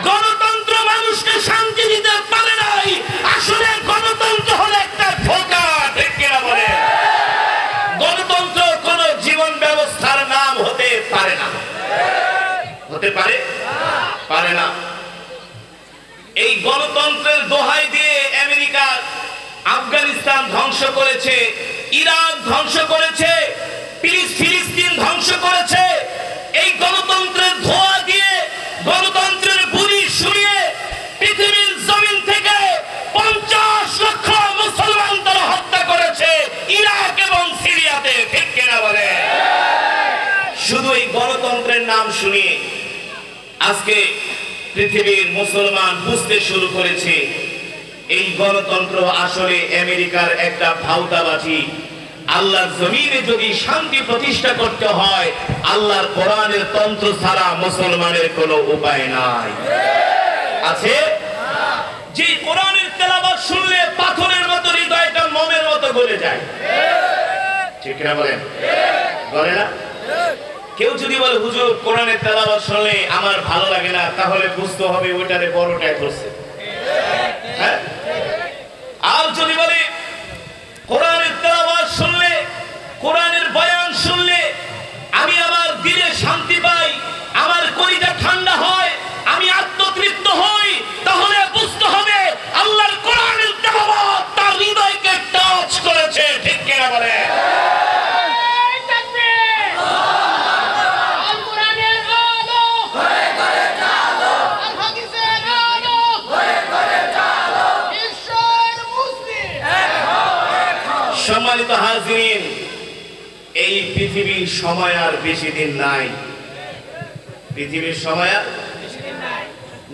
গণতন্ত্র মানুষকে শান্তি দিতে পারে নাই। আসলে গণতন্ত্র হলো একটা ধোঁকা, ঠিক কিনা বলে? গণতন্ত্র কোন জীবন ব্যবস্থার নাম হতে পারে না। হতে পারে? পারে না। এই গণতন্ত্রের দোহাই দিয়ে আমেরিকা আফগানিস্তান ধ্বংস করেছে, ইরাক ধ্বংস করেছে, ফিলিস্তিন ধ্বংস করেছে। এই গণতন্ত্রের ধোঁয়া দিয়ে, গণতন্ত্রের বুলি শুনিয়ে পৃথিবীর জমিন থেকে 50 লক্ষ মুসলমান তারা হত্যা করেছে ইরাক এবং সিরিয়াতে, ঠিক কিনা বলে? শুধু এই গণতন্ত্রের নাম শুনিয়ে আজকে পৃথিবীর মুসলমান বুঝতে শুরু করেছে এই গণতন্ত্র আসলে আমেরিকার একটা ভাউতাবাজি। আল্লাহর জমিনে যদি শান্তি প্রতিষ্ঠা করতে হয়, আল্লাহর কোরআনের তন্ত্র ছাড়া মুসলমানের কোনো উপায় নাই। আছে যে কোরআনের তেলাওয়াত শুনলে পাথরের মতো হৃদয়টা মোমের মতো গলে যায়, ঠিক না বলেন? বলে না? কেউ যদি বলে হুজুর কোরআনের তেলাওয়াত শুনলে আমার ভালো লাগে না, তাহলে বুঝতে হবে ওটারে বড়টাই ধরছে। হ্যাঁ? আর যদি বলে কোরআনের তেলাওয়াত শুনলে, কোরআনের বয়ান শুনলে আমি আমার দিলে শান্তি পাই, আমার কলিজা ঠান্ডা হয়, আমি আত্মতৃপ্ত হই, তাহলে বুঝতে হবে আল্লাহর কোরআনের তেলাওয়াত তার হৃদয়কে টাচ করেছে, ঠিক কিনা বলে? সম্মানিত হাজিরিন, এই পৃথিবীর সময় আর বেশি দিন নাই। পৃথিবীর সময় আর বেশি দিন নাই।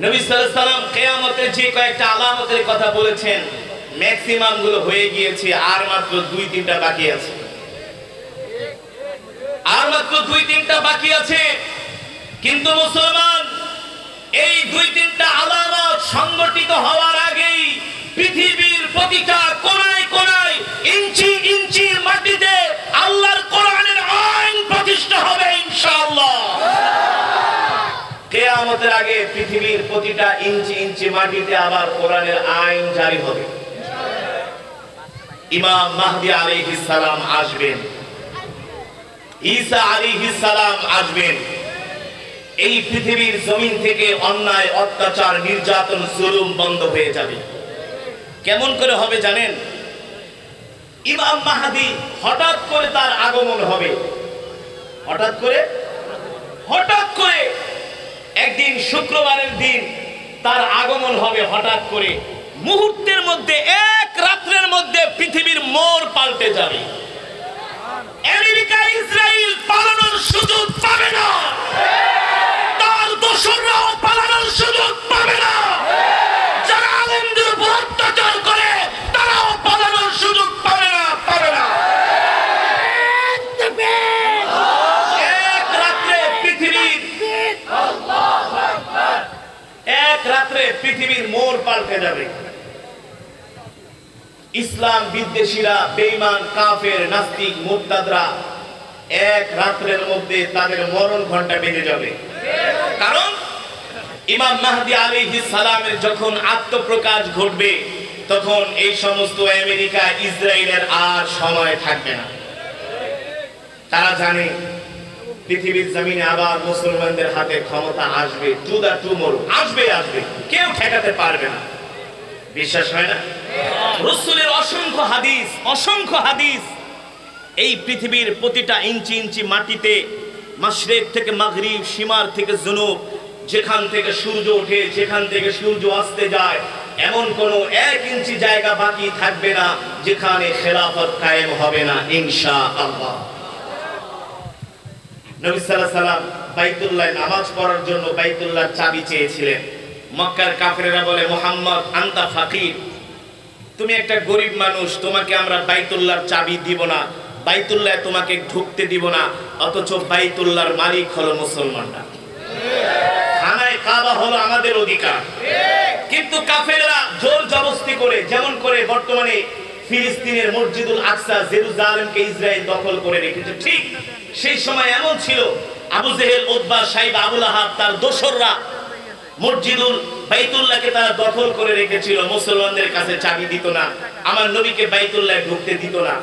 নবী সাল্লাল্লাহু আলাইহি সাল্লাম কিয়ামতের যে কয়েকটা আলামতের কথা বলেছেন, ম্যাক্সিমাম গুলো হয়ে গিয়েছে, আর মাত্র 2-3টা বাকি আছে। আর মাত্র 2-3টা বাকি আছে। কিন্তু মুসলমান এই 2-3টা আলামত সংগঠিত হওয়ার আগেই পৃথিবীর প্রতিটা কোণায় কোণায়, ইঞ্চি ইঞ্চি মাটিতে আল্লাহর কোরআনের আইন প্রতিষ্ঠা হবে ইনশাআল্লাহ। কিয়ামতের আগে পৃথিবীর প্রতিটা ইঞ্চি ইঞ্চি মাটিতে আবার কোরআনের আইন জারি হবে। ইমাম মাহদী আলাইহিস সালাম আসবেন, ঈসা আলাইহিস সালাম আসবেন। এই পৃথিবীর জমিন থেকে অন্যায়, অত্যাচার, নির্যাতন, জুলুম বন্ধ হয়ে যাবে। কেমন করে হবে জানেন? ইমাম মাহদী হঠাৎ করে তার আগমন হবে। হঠাৎ করে একদিন শুক্রবারের দিন তার আগমন হবে। হঠাৎ করে মুহূর্তের মধ্যে, এক রাত্রের মধ্যে পৃথিবীর মোড় পাল্টে যাবে। আমেরিকা ইসরায়েল পালানোর সুযোগ পাবে না, তার দোসররাও পালানোর সুযোগ পাবে না। যারা আলেমদের উপর অত্যাচার করে তারাও পালানোর সুযোগ পাবে না, পাবে না। এক রাত্রে পৃথিবীর মোড় পাল্টে যাবে। ইসলাম বিদ্বেষীরা, বেঈমান, কাফের, নাস্তিক, মুরতাদরা এক রাত্রের মধ্যে তাদের মরণ ঘন্টা বেজে যাবে। কারণ ইমাম মাহদী আলাইহিস সালামের যখন আত্মপ্রকাশ ঘটবে, তখন এই সমস্ত আমেরিকা, ইসরায়েলের আর সময় থাকবে না। তারা জানে পৃথিবীর জমিনে আবার মুসলমানদের হাতে ক্ষমতা আসবে। টু দা টুমরো আসবে, কেউ ঠেকাতে পারবে না। বিশ্বাস হয় না? রাসূলের অসংখ্য হাদিস এই পৃথিবীর প্রতিটা ইঞ্চি ইঞ্চি মাটিতে, মাশরিক থেকে মাগরিব, শিমার থেকে জুনুব, যেখান থেকে সূর্য ওঠে, যেখান থেকে সূর্য আসতে যায়, এমন কোন 1 ইঞ্চি জায়গা বাকি থাকবে না যেখানে খেলাফত কায়েম হবে না ইনশাআল্লাহ। নবী সাল্লাল্লাহু আলাইহি সাল্লাম বাইতুল্লাহ নামাজ পড়ার জন্য বাইতুল্লাহর চাবি চেয়েছিলেন। মক্কার কাফেররা বলে, মুহাম্মদ আনতা ফাকির, তুমি একটা গরিব মানুষ, তোমাকে আমরা বাইতুল্লাহর চাবি দিব না, বাইতুল্লাহ তোমাকে ঢুকতে দিব না। অথচ বাইতুল্লাহর মালিক হলো মুসলমানরা। খানায়ে কাবা হলো আমাদের অধিকার। কিন্তু কাফেররা জোর জবরদস্তি করে, যেমন করে বর্তমানে ফিলিস্তিনের মসজিদুল আকসা, জেরুজালেমকে ইসরায়েল দখল করে রেখেছে, ঠিক সেই সময় এমন ছিল আবু জেহেল, উতবা, সাইবা, আবু লাহাব, তার দোসররা মসজিদুল বাইতুল্লাহকে তারা দখল করে রেখেছিল, মুসলমানদের কাছে চাবি দিত না, আমার নবীকে বাইতুল্লাহ ঢুকতে দিত না।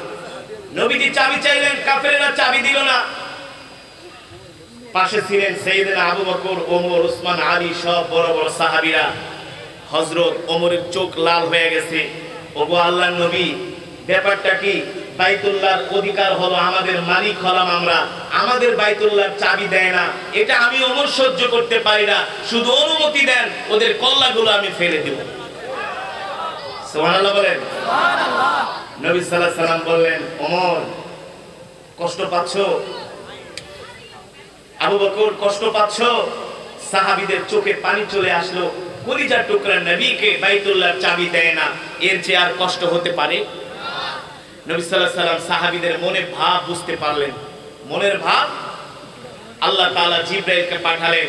নবীজি চাবি চাইলেন, কাফেররা চাবি দিল না। পাশে ছিলেন সাইয়েদনা আবু বকর, ওমর, উসমান, আলী, সব বড় বড় সাহাবীরা। হযরত ওমরের চোখ লাল হয়ে গেছে। ওগো আল্লাহর নবী, ব্যাপারটা কি? বাইতুল্লাহর অধিকার হলো আমাদের, মালিক হলাম আমরা, আমাদের বাইতুল্লাহর চাবি দেয় না, এটা আমি ওমর সহ্য করতে পারি না, শুধু অনুমতি দেন, ওদের কল্লাগুলো আমি ফেলে দেব। সুবহানাল্লাহ বলেন। সুবহানাল্লাহ। নবী সাল্লাল্লাহু আলাইহি সাল্লাম বললেন, ওমর কষ্ট পাচ্ছো? আবু বকর কষ্ট পাচ্ছো? সাহাবীদের চোখে পানি চলে আসলো। কলিজার টুকরা নবীকে বাইতুল্লাহর চাবি দেয় না, এর চেয়ে আর কষ্ট হতে পারে? নবী সাল্লাল্লাহু আলাইহি সাল্লাম সাহাবীদের মনের ভাব বুঝতে পারলেন। মনের ভাব আল্লাহ তাআলা জিবরাইলকে পাঠালেন,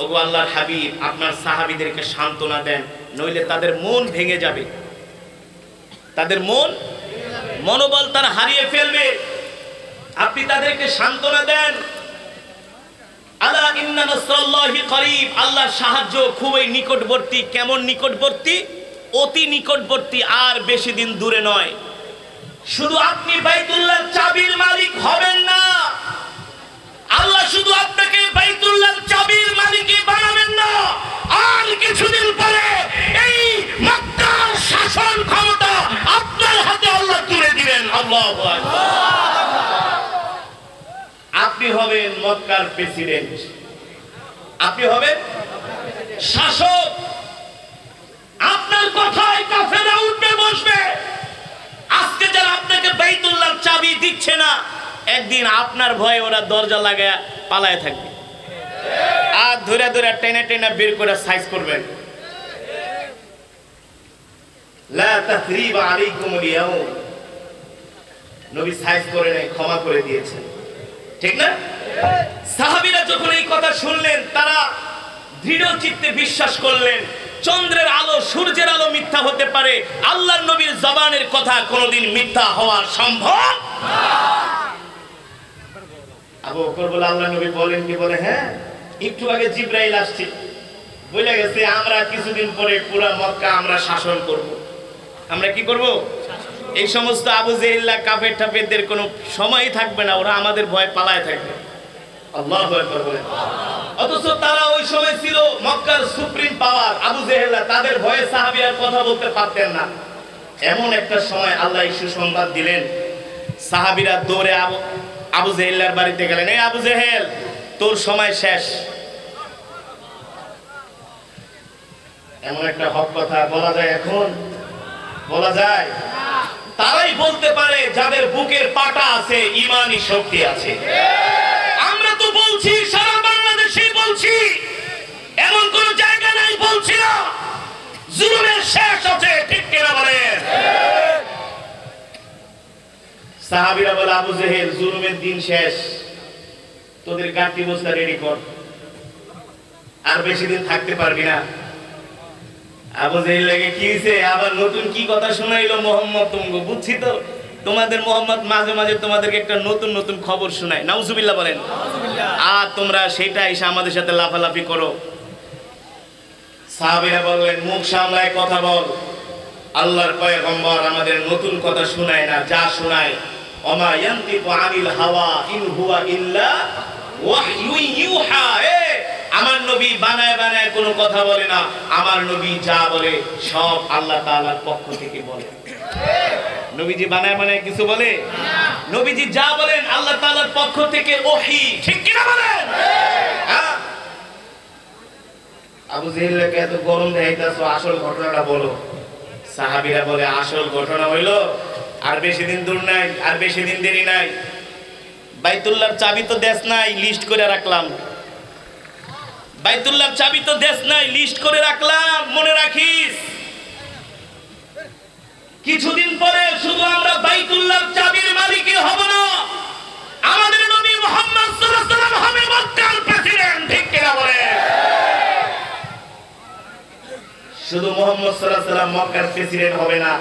ওগো আল্লাহর হাবিব, আপনার সাহাবীদেরকে সান্ত্বনা দেন, নইলে তাদের মন ভেঙে যাবে, তাদের মনোবল তারা হারিয়ে ফেলবে, আপনি তাদেরকে সান্ত্বনা দেন। আলা ইন্না নাসরাল্লাহি করিব, আল্লাহর সাহায্য খুবই নিকটবর্তী। কেমন নিকটবর্তী? অতি নিকটবর্তী, আর বেশি দিন দূরে নয়। শুধু আপনি বাইতুল্লাহর চাবির মালিক হবেন না, আল্লাহ শুধু আপনাকে বাইতুল্লাহর চাবির মালিকই বানাবেন না, আর কিছুদিন পরে এই মক্কার শাসন ক্ষমতা আপনার হাতে আল্লাহ তুলে দিবেন। আল্লাহু আকবার। আপনি হবেন মক্কার প্রেসিডেন্ট, আপনি হবেন শাসক। আপনার কথায় কাফেররা উঠবে বসবে। আজকে যারা আপনাকে বাইতুল্লাহর চাবি দিচ্ছে না, একদিন আপনার ভয়ে ওরা দরজা লাগায় পালায় থাকবে, আর ধরে ধরে টেনে টেনে বের করে সাইজ করবেন। লা তাসরিবা আলাইকুমুল ইয়াউম, নবী সাইজ করে নেই, ক্ষমা করে দিয়েছেন, ঠিক না? সাহাবীরা যখন এই কথা শুনলেন, তারা দৃঢ় চিত্তে বিশ্বাস করলেন, চন্দ্রের আলো, সূর্যের আলো মিথ্যা হতে পারে, আল্লাহর নবীর জবানের কথা কোনোদিন মিথ্যা হওয়া সম্ভব না। আবু বকর বলে, আল্লাহর নবী বলেন কি? বলে, হ্যাঁ, একটু আগে জিবরাইল আসছে, বলে গেছে আমরা কিছুদিন পরে পুরো মক্কা আমরা শাসন করব। আমরা কি করব? এই সমস্ত আবু জেহেল, কাফের টাফেরদের কোনো সময়ই থাকবে না, ওরা আমাদের ভয় পালায় থাকবে। আল্লাহু আকবার বলেন। অথচ তারা ওই সময় ছিল মক্কার সুপ্রিম পাওয়ার, আবু জেহেল, তাদের ভয়ে সাহাবীরা কথা বলতে পারতেন না। এমন একটা সময় আল্লাহ সুসংবাদ দিলেন, সাহাবীরা দৌড়ে আবু জেহেলের বাড়িতে গেলেন, এই আবু জেহেল, তোর সময় শেষ। এমন একটা হক কথা বলা যায় এখন? বলা যায়? তারাই বলতে পারে যাদের বুকের পাটা আছে, ঈমানি শক্তি আছে। আমরা তো বলছি, সারা বাংলাদেশে বলছি, এমন কোন জায়গা নাই বলছি না জুলুমের শেষ আছে, ঠিক কিনা বলেন? সাহাবীরা বলে, আবু জেহেল, জুলুমের দিন শেষ, তোদের গাঁটি বস্তা রেডি কর, আর বেশি দিন থাকতে পারবি না। আবু জেহেল লাগে কি হইছে? আবার নতুন কি কথা শোনাইলো মোহাম্মদ? তুমি বুঝছি তো, তোমাদের মোহাম্মদ মাঝে মাঝে তোমাদেরকে একটা নতুন নতুন খবর শোনায়, নাউজুবিল্লাহ বলেন। আর তোমরা সেটা এসে আমাদের সাথে লাফালাফি করো। সাহাবীরা বললেন, মুখ সামলায় কথা বল, আল্লাহর পয়গম্বর আমাদের নতুন কথা শোনায় না, যা শোনায় ওমা ইয়ানতিকু আনিল হাওয়া ইন হুয়া ইল্লা ওয়াহয়ুন ইউহা। আমার নবী বানায় বানায় কোনো কথা বলে না, আমার নবী যা বলে সব আল্লাহ তাআলার পক্ষ থেকে বলে। নবীজি বানায় বানায় কিছু বলে না, নবীজি যা বলেন আল্লাহ তাআলার পক্ষ থেকে ওহী, ঠিক কি না বলেন? হ্যাঁ। আবু জেহেলকে এত গরম দেখাইতাছো, আসল ঘটনাটা বলো। সাহাবীরা বলে, আসল ঘটনা হইলো আর বেশি দিন দূর নাই, আর বেশি দিন দেরি নাই, বাইতুল্লাহর চাবি তো দেশ নাই, লিস্ট করে রাখলাম। বাইতুল্লাহর চাবি তো দেশ নাই, লিস্ট করে রাখলাম, মনে রাখিস। কিছুদিন পরে শুধু আমরা বাইতুল্লাহর চাবির মালিকই হব না, আমাদের নবী মুহাম্মদ সাল্লাল্লাহু আলাইহি ওয়াসাল্লাম হবে মক্কার প্রেসিডেন্ট, ঠিক কিনা বলেন? শুধু মুহাম্মদ সাল্লাল্লাহু আলাইহি ওয়াসাল্লাম মক্কার প্রেসিডেন্ট হবে না,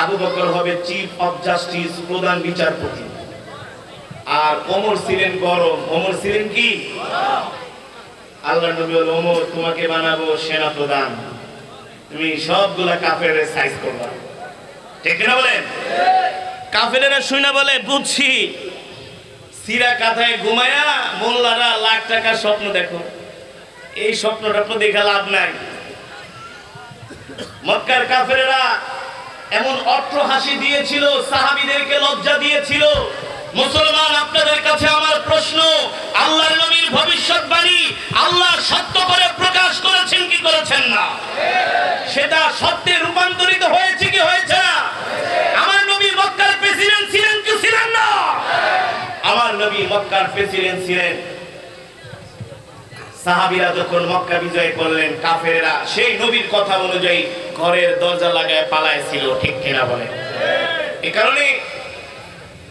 আবু বকর হবে চিফ অফ জাস্টিস, প্রধান বিচারপতি। আর ওমর ছিলেন গরম। ওমর ছিলেন কি? আল্লাহর নবী বলে, ওমর তোমাকে বানাবো সেনা প্রধান, তুমি সবগুলা কাফেরের সাইজ করবা। ঠিক না বলেন? কাফেরেরা শুনে বলে, বুঝছি, সিরা কাঁথায় ঘুমায়া মোল্লারা লাখ টাকার স্বপ্ন দেখো, এই স্বপ্নটা তো দেখা লাভ নাই। মক্কার কাফেরেরা এমন অট্ট হাসি দিয়েছিল, সাহাবীদেরকে লজ্জা দিয়েছিল। মুসলমান, আপনাদের কাছে আমার প্রশ্ন, আল্লাহর নবীর ভবিষ্যৎবাণী আল্লাহ সত্য করে প্রকাশ করেছেন কি করেছেন না? সেটা সত্যে রূপান্তরিত হয়েছে কি হয়েছে না? আমার নবী মক্কার প্রেসিডেন্ট ছিলেন কি ছিলেন না? আমার নবী মক্কার প্রেসিডেন্ট ছিলেন। সাহাবীরা যখন মক্কা বিজয় করলেন, কাফেররা সেই নবীর কথা অনুযায়ী ঘরের দরজা লাগায় পালাইছিল। ঠিক কিনা বলে? এই কারণে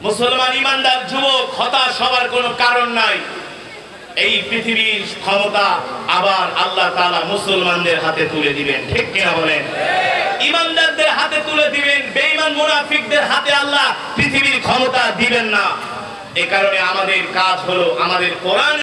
মুসলমান ইমানদার যুবক হতাশ হওয়ার কোনো কারণ নাই। এই পৃথিবীর ক্ষমতা আবার আল্লাহ তাআলা মুসলমানদের হাতে তুলে দিবেন। ঠিক কিনা বলেন? ইমানদারদের হাতে তুলে দিবেন, বেঈমান মুনাফিকদের হাতে আল্লাহ পৃথিবীর ক্ষমতা দিবেন না। এই কারণে আমাদের কাজ হলো আমাদের কোরআন